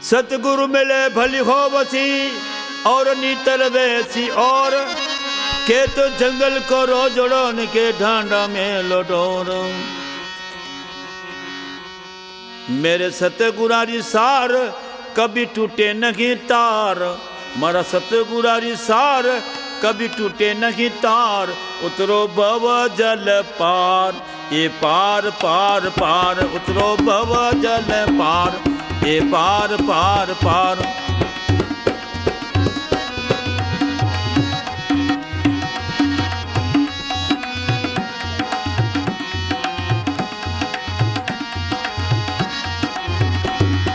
सतगुरु मिले भली हो बसी और नीतल वैसी और के तो जंगल को रोजड़ों के ढांडा में लोडोर। मेरे सतगुरारी सार कभी टूटे नहीं तार, मारा सतगुरारी सार कभी टूटे नहीं तार। उतरो भव जल पार, ये पार पार पार, उतरो भव जल पार, ये पार पार पार।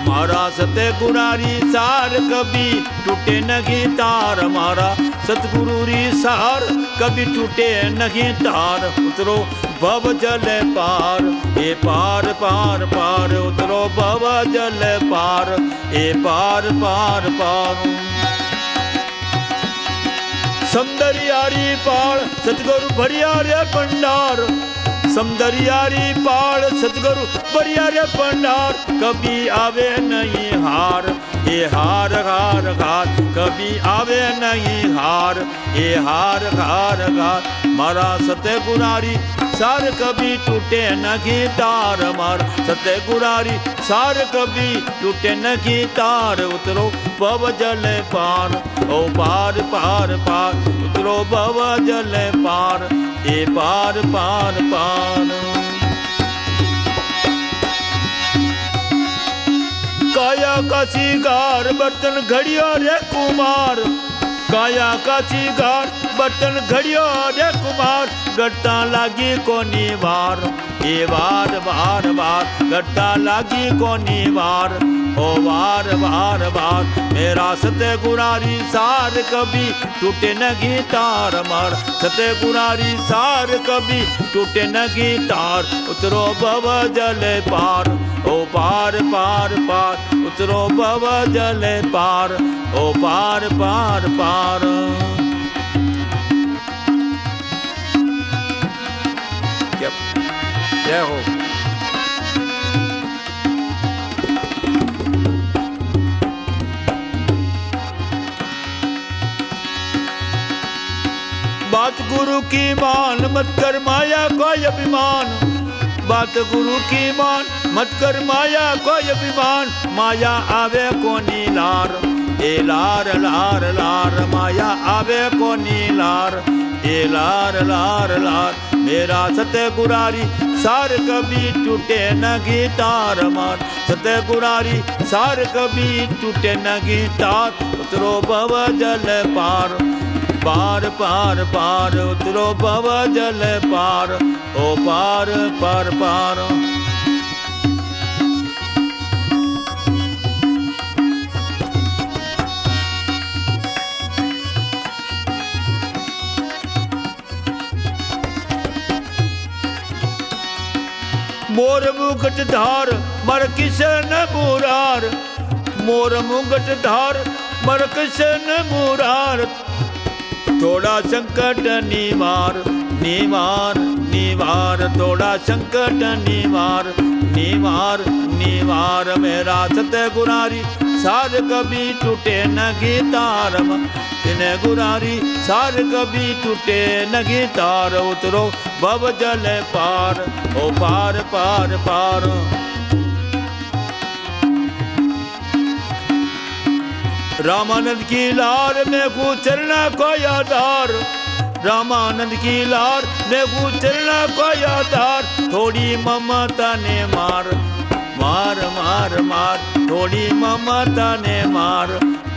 मारा सतगुरारी सार कभी टूटे नहीं तार, मारा सतगुरुरी सार कभी टूटे नहीं तार। उतरो भव जल पार, ये पार पार पार, उतरो भव जल पार, ये पार पार पार। सौंदर्यारी पार सतगुरु भरिया रे भंडार, सौंदर्यारी पाल सतगुरु बढ़िया रे भंडार। कभी आवे नहीं हार, ये हार हार हार, कभी आवे नहीं हार, ये हार हार हार। मारा सतगुरारी सार कभी टूटे नहीं तार, मार सतगुरारी सार कभी टूटे नहीं तार। उतरो भव जल पार, ओ पार पार पार, उतरो भव जल पार, ये पार पार पार। काया का सिंगार बर्तन घड़िया रे कुमार, काया का सिंगार बर्तन घड़िया रे कुमार। गट्टा लागी कोनी वार, ये वार वार वार, गट्टा लागी कोनी वार, ओ वार वार वार। मेरा सतगुरारी सार कभी टूटे नहीं तार, मार सतगुरारी सार कभी टूटे नहीं तार। उतरो भव जल पार, ओ पार पार पार, उतरो भव जल पार, ओ पार पार पार। जय हो। बात गुरु की मान मत कर माया कोई अभिमान, बात गुरु की मान मत कर माया कोई अभिमान। माया आवे कोनी लार, ए लार लार लार, माया आवे कोनी लार, ए लार लार लार। मेरा सतगुरारी सार कभी टूटे नहीं तार, मार सतगुरारी सार कभी टूटे नहीं तार। उतरो भव जल पार, पार पार पार, उतरो भव जल पार, ओ पार पार पार। मोर मुगट धार मर किशन मुरार, मोर मुगट धार मर किशन मुरार। थोड़ा संकट निवार निवार निवार, थोड़ा संकट निवार निवार निवार। मेरा सतगुरारी सार कभी टूटे नहीं तार, तिने गुरारी सार कभी टूटे नहीं तार। उतरो भव जल पार, ओ पार पार पार। रामानंद की लार में गुचरना कोई आधार, रामानंद की लार में गुचरना कोई आधार। थोड़ी ममता ने मार मार मार मार, थोड़ी ममता ने मार,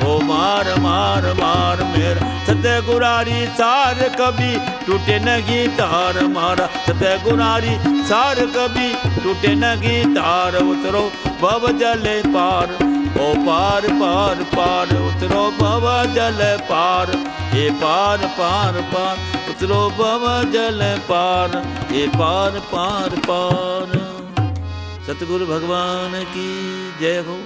ओ मार मार मार। मेरा सतगुरारी सार कभी टूटे नहीं तार, मारा सतगुरारी सार कभी टूटे नहीं तार। उतरो भव जल पार, ओ पार पार पार, उतरो भव जल पार, ये पार पार पार, उतरो भव जल पार, ये पार पार पार। सतगुरु भगवान की जय हो।